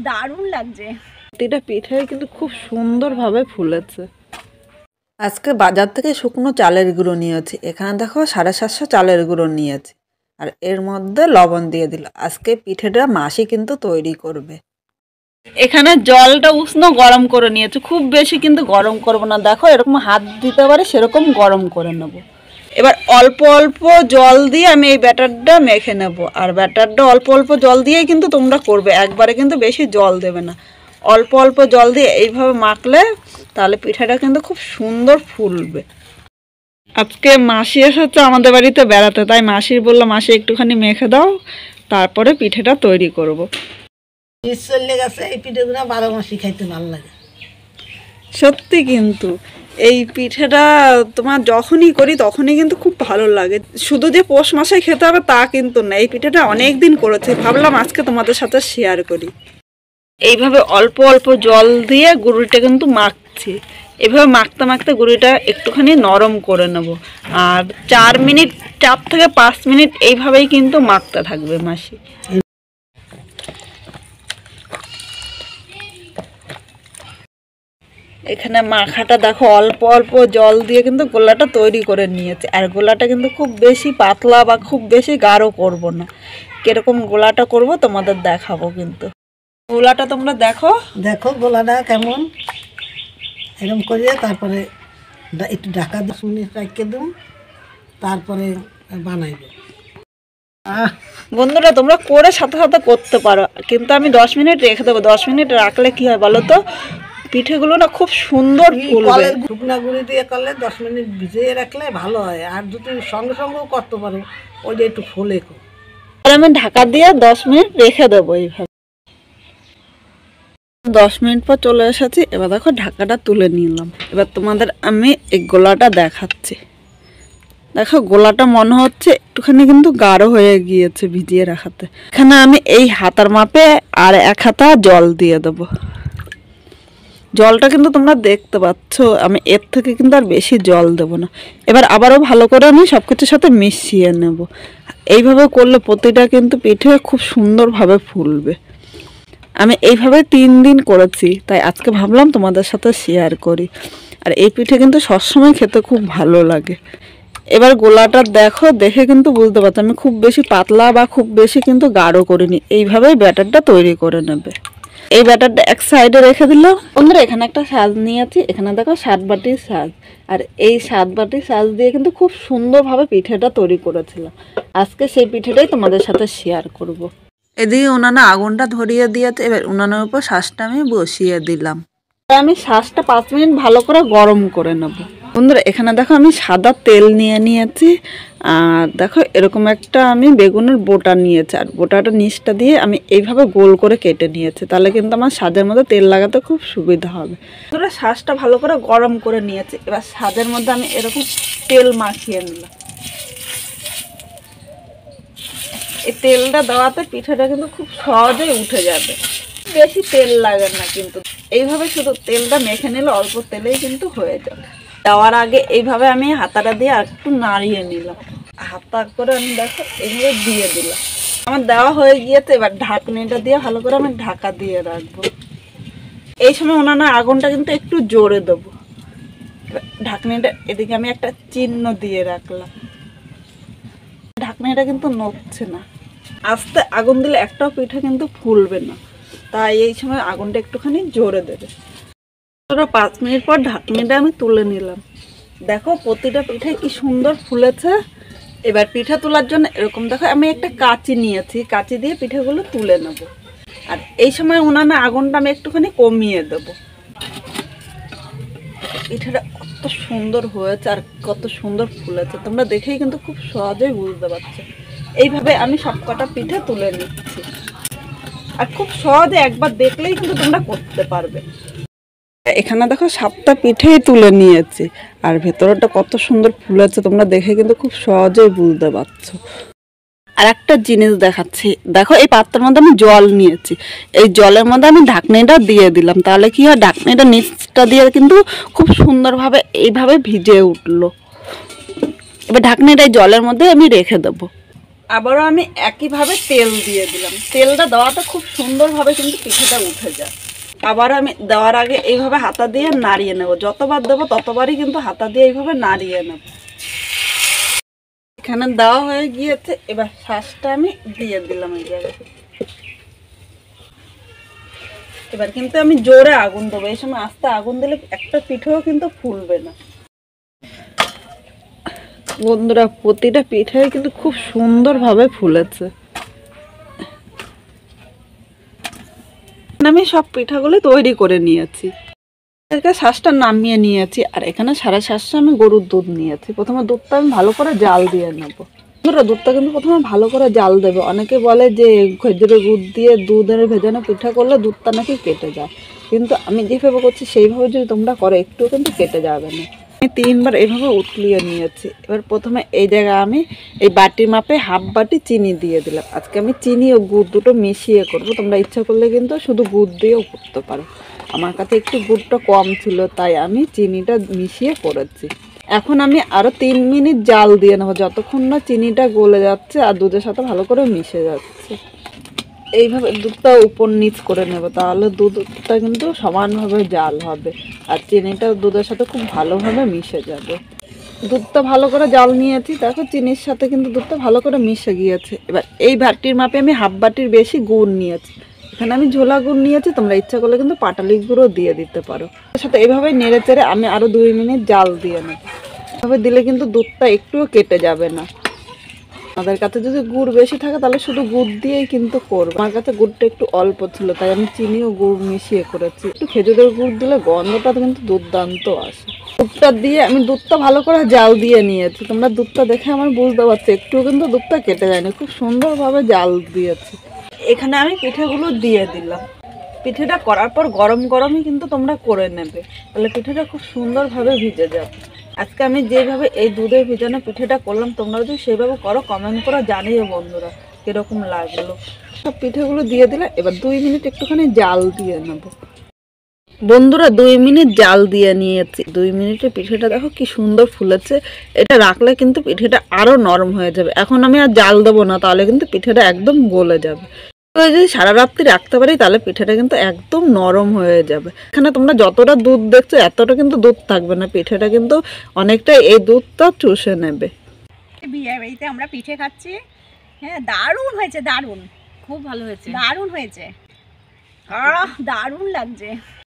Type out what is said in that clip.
দারুণ লাগছে। প্রতিটা পিঠে কিন্তু খুব সুন্দরভাবে ফুলেছে। আজকে বাজার থেকে শুকনো চালের গুঁড়ো নিয়েছি। এখানে দেখো 750 চালের গুঁড়ো নিয়েছি, আর এর মধ্যে লবণ দিয়ে দিল। আজকে পিঠেটা মাসি কিন্তু তৈরি করবে। এখানে জলটা উষ্ণ গরম করে নিয়েছি, খুব বেশি কিন্তু গরম করবো না। দেখো এরকম হাত দিতে পারে সেরকম গরম করে নেব। এবার অল্প অল্প জল দিয়ে আমি এই ব্যাটারটা মেখে নেব। আর ব্যাটারটা অল্প অল্প জল দিয়েই কিন্তু তোমরা করবে, একবারে কিন্তু বেশি জল দেবে না। অল্প অল্প জল দিয়ে এইভাবে মাখলে তাহলে পিঠাটা কিন্তু খুব সুন্দর ফুলবে। আজকে মাসি এসেছে আমাদের বাড়িতে বেড়াতে, তাই মাসির বললো মাসি একটুখানি মেখে দাও, তারপরে পিঠেটা তৈরি করব। চলে গেছে এই পিঠেগুলো 12 মাসই খাইতে ভালো লাগে। সত্যি কিন্তু এই পিঠেটা তোমার যখনই করি তখনই কিন্তু খুব ভালো লাগে। শুধু যে পৌষ মাসে খেতে হবে তা কিন্তু না, এই পিঠেটা অনেক দিন করেছি, ভাবলাম আজকে তোমাদের সাথে শেয়ার করি। এইভাবে অল্প অল্প জল দিয়ে গুঁড়িটা কিন্তু মাখছি। এভাবে মাখতে মাখতে গুঁড়িটা একটুখানি নরম করে নেব। আর 4 মিনিট 4 থেকে 5 মিনিট এইভাবেই কিন্তু মাখতে থাকবে মাসি। এখানে মাখাটা দেখো অল্প অল্প জল দিয়ে কিন্তু গোলাটা তৈরি করে নিয়েছে। আর গোলাটা কিন্তু খুব বেশি পাতলা বা খুব বেশি গাঢ় করব না, কিরকম গোলাটা করব তোমাদের দেখাবো। কিন্তু গোলাটা তোমরা দেখো দেখো গোলাটা কেমন, এরকম করিয়ে তারপরে একটু ঢাকা 10 মিনিট রেখে দিন, তারপরে বানাইবে। বন্ধুরা তোমরা করে সাথে সাথে করতে পারো, কিন্তু আমি 10 মিনিট রেখে দেবো। 10 মিনিট রাখলে কি হয় বলো তো, পিঠেগুলো না খুব সুন্দর ফুলবে। শুকনা গুঁড়ি দিয়ে করলে 10 মিনিট ভিজিয়ে রাখলে ভালো হয়। আর যদি সঙ্গে সঙ্গেও করতে পারো, ওইটা একটু ফুলে। আমি ঢাকা দিয়ে 10 মিনিট রেখে দেবো এইভাবে। 10 মিনিট পর চলে এসেছি। এবার দেখো ঢাকাটা তুলে নিলাম। এবার তোমাদের আমি এই গোলাটা দেখাচ্ছি। দেখো গোলাটা মনে হচ্ছে একটুখানি কিন্তু গাঢ় হয়ে গিয়েছে ভিজিয়ে রাখাতে। এখানে আমি এই হাতার মাপে আর 1 হাতা জল দিয়ে দেবো। জলটা কিন্তু তোমরা দেখতে পাচ্ছ, আমি এর থেকে কিন্তু আর বেশি জল দেবো না। এবার আবারও ভালো করে আমি সব কিছুর সাথে মিশিয়ে নেব। এইভাবে করলে প্রতিটা কিন্তু পিঠে খুব সুন্দরভাবে ফুলবে। আমি এইভাবে 3 দিন করেছি, তাই আজকে ভাবলাম তোমাদের সাথে শেয়ার করি। আর এই পিঠে কিন্তু সবসময় খেতে খুব ভালো লাগে। এবার গোলাটা দেখো, দেখে কিন্তু বুঝতে পারছো আমি খুব বেশি পাতলা বা খুব বেশি কিন্তু গাঢ় করিনি। এইভাবেই ব্যাটারটা তৈরি করে নেবে। এই ব্যাটারটা এক সাইডে রেখে দিলাম। বন্ধুরা এখানে একটা সাজ নিয়েছি, এখানে দেখো 7 বাটির সাজ। আর এই 7 বাটির সাজ দিয়ে কিন্তু খুব সুন্দরভাবে পিঠেটা তৈরি করেছিলাম। আজকে সেই পিঠেটাই তোমাদের সাথে শেয়ার করব। এদিকে উনানে আগুনটা ধরিয়ে দিয়েছে। এবার উনানের উপর শাঁসটা আমি বসিয়ে দিলাম। আমি শাঁসটা 5 মিনিট ভালো করে গরম করে নেব। বন্ধুরা এখানে দেখো আমি সাদা তেল নিয়ে নিয়েছি। আর দেখো এরকম একটা আমি বেগুনের বোটা নিয়েছি, আর বোটাটা নিচটা দিয়ে আমি এইভাবে গোল করে কেটে নিয়েছি, তাহলে কিন্তু আমার সাজের মধ্যে তেল লাগাতে খুব সুবিধা হবে। বন্ধুরা শাঁসটা ভালো করে গরম করে নিয়েছি। এবার সাজের মধ্যে আমি এরকম তেল মাখিয়ে নিলাম। এই তেলটা দেওয়াতে পিঠাটা কিন্তু খুব সহজেই উঠে যাবে, বেশি তেল লাগে না। কিন্তু এইভাবে শুধু তেলটা মেখে নিলে অল্প তেলেই কিন্তু হয়ে যাবে। দেওয়ার আগে এইভাবে আমি হাতাটা দিয়ে আর একটু নাড়িয়ে নিলাম। হাতা করে আমি দেখো এইভাবে দিয়ে দিলাম। আমার দেওয়া হয়ে গিয়েছে। এবার ঢাকনিটা দিয়ে ভালো করে আমি ঢাকা দিয়ে রাখবো। এই সময় উনানের আগুনটা কিন্তু একটু জোরে দেবো। ঢাকনিটা এদিকে আমি একটা চিহ্ন দিয়ে রাখলাম। ঢাকনিটা কিন্তু নড়ছে না। আস্তে আগুন দিলে একটাও পিঠা কিন্তু ফুলবে না, তাই এই সময় আগুনটা একটুখানি জোরে দেবে। 5 মিনিট পর ঢাকনিটা আমি তুলে নিলাম। দেখো প্রতিটা পিঠাই কি সুন্দর ফুলেছে। এবার পিঠা তোলার জন্য এরকম দেখো আমি একটা কাঁচি নিয়েছি, কাঁচি দিয়ে পিঠাগুলো তুলে নেব। আর এই সময় উনানে আগুনটা আমি একটুখানি কমিয়ে দেব। পিঠাটা কত সুন্দর হয়েছে আর কত সুন্দর ফুলেছে, তোমরা দেখেই কিন্তু খুব সহজেই বুঝতে পারছো। এইভাবে আমি সবকটা পিঠে তুলে নিচ্ছি। আর খুব সহজে একবার দেখলেই কিন্তু তোমরা করতে পারবে। এখানে দেখো 7টা পিঠেই তুলে নিয়েছি, আর ভেতরটা কত সুন্দর ফুলেছে তোমরা দেখে কিন্তু খুব সহজেই বুঝতে পারছো। আর একটা জিনিস দেখাচ্ছি, দেখো এই পাত্রের মধ্যে আমি জল নিয়েছি। এই জলের মধ্যে আমি ঢাকনিটা দিয়ে দিলাম, তাহলে কি হয় ঢাকনিটা নিচটা দিয়ে কিন্তু খুব সুন্দরভাবে এইভাবে ভিজে উঠলো। এবার ঢাকনিটা এই জলের মধ্যে আমি রেখে দেবো। আবারও আমি একইভাবে তেল দিয়ে দিলাম। তেলটা দেওয়াতে খুব সুন্দরভাবে কিন্তু পিঠেটা উঠে যায়। আবার আমি দেওয়ার আগে এইভাবে হাতা দিয়ে নাড়িয়ে নেব, যতবার দেবো ততবারই কিন্তু হাতা দিয়ে এইভাবে নাড়িয়ে নেব। এখানে দেওয়া হয়ে গিয়েছে, এবার শাঁসটা আমি দিয়ে দিলাম এই জায়গায়। এবার কিন্তু আমি জোরে আগুন দেবো, এই সময় আস্তে আগুন দিলে একটা পিঠেও কিন্তু ফুলবে না। বন্ধুরা প্রতিটা পিঠে কিন্তু খুব সুন্দরভাবে ফুলেছে। আমি সব পিঠাগুলো তৈরি করে নিয়েছি, শাঁসটা নামিয়ে নিয়েছি। আর এখানে সারা শাঁসটা আমি গরুর দুধ নিয়েছি। প্রথমে দুধটা আমি ভালো করে জাল দিয়ে নেবো। দুধটা কিন্তু প্রথমে ভালো করে জাল দেবে। অনেকে বলে যে খেজুরের গুড় দিয়ে দুধের ভেজানো পিঠা করলে দুধটা নাকি কেটে যায়, কিন্তু আমি যেভাবে করছি সেইভাবে যদি তোমরা করো একটু কিন্তু কেটে যাবে না। আমি 3 বার এইভাবে উতলিয়ে নিয়েছি। এবার প্রথমে এই জায়গায় আমি এই বাটি মাপে হাফ বাটি চিনি দিয়ে দিলাম। আজকে আমি চিনি ও গুড় দুটো মিশিয়ে করবো। তোমরা ইচ্ছা করলে কিন্তু শুধু গুড় দিয়েও করতে পারো। আমার কাছে একটু গুড়টা কম ছিল তাই আমি চিনিটা মিশিয়ে করেছি। এখন আমি আরও 3 মিনিট জাল দিয়ে নেবো, যতক্ষণ না চিনিটা গলে যাচ্ছে আর দুধের সাথে ভালো করে মিশে যাচ্ছে। এইভাবে দুধটা উপর নিচ করে নেব, তাহলে দুধটা কিন্তু সমানভাবে জাল হবে আর চিনিটা দুধের সাথে খুব ভালোভাবে মিশে যাবে। দুধটা ভালো করে জাল নিয়েছি, দেখো চিনির সাথে কিন্তু দুধটা ভালো করে মিশে গিয়েছে। এবার এই বাটির মাপে আমি হাফ বাটির বেশি গুড় নিয়েছি। এখানে আমি ঝোলা গুড় নিয়েছি, তোমরা ইচ্ছা করলে কিন্তু পাটালি গুঁড়ো দিয়ে দিতে পারো। এর সাথে এইভাবে নেড়ে চেড়ে আমি আরও 2 মিনিট জাল দিয়ে নেব। এভাবে দিলে কিন্তু দুধটা একটুও কেটে যাবে না। আমাদের কাছে যদি গুড় বেশি থাকে তাহলে শুধু গুড় দিয়েই কিন্তু করবো। আমার কাছে গুড়টা একটু অল্প ছিল তাই আমি চিনি ও গুড় মিশিয়ে করেছি। একটু খেজুরের গুড় দিলে গন্ধটা কিন্তু দুর্দান্ত আসে। দুধটা দিয়ে আমি দুধটা ভালো করে জাল দিয়ে নিয়েছি। তোমরা দুধটা দেখে আমার বুঝতে পারছো একটুও কিন্তু দুধটা কেটে যায়নি, খুব সুন্দরভাবে জাল দিয়েছি। এখানে আমি পিঠেগুলো দিয়ে দিলাম। পিঠেটা করার পর গরম গরমই কিন্তু তোমরা করে নেবে, তাহলে পিঠেটা খুব সুন্দরভাবে ভিজে যাবে। আজকে আমি যেভাবে এই দুধে ভিজানো পিঠেটা করলাম, তোমরা যদি সেভাবে করো কমেন্ট করে জানিও বন্ধুরা কীরকম লাগলো। সব পিঠেগুলো দিয়ে দিলে এবার 2 মিনিট একটুখানি জাল দিয়ে নেব। বন্ধুরা 2 মিনিট জাল দিয়ে নিয়েছি। 2 মিনিটে পিঠেটা দেখো কি সুন্দর ফুলেছে। এটা রাখলে কিন্তু পিঠেটা আরও নরম হয়ে যাবে। এখন আমি আর জাল দেবো না, তাহলে কিন্তু পিঠেটা একদম গলে যাবে। যদি সারা রাত্রি রাখতে পারি তাহলে পিঠাটা কিন্তু একদম নরম হয়ে যাবে। এখানে তোমরা যতটা দুধ দেখছো এতটা কিন্তু দুধ থাকবে না, পিঠাটা কিন্তু অনেকটা এই দুধটা চুষে নেবে। বিয়ে বাড়িতে আমরা পিঠে খাচ্ছি। হ্যাঁ, দারুণ হয়েছে, দারুণ, খুব ভালো হয়েছে, দারুণ হয়েছে, দারুণ লাগছে।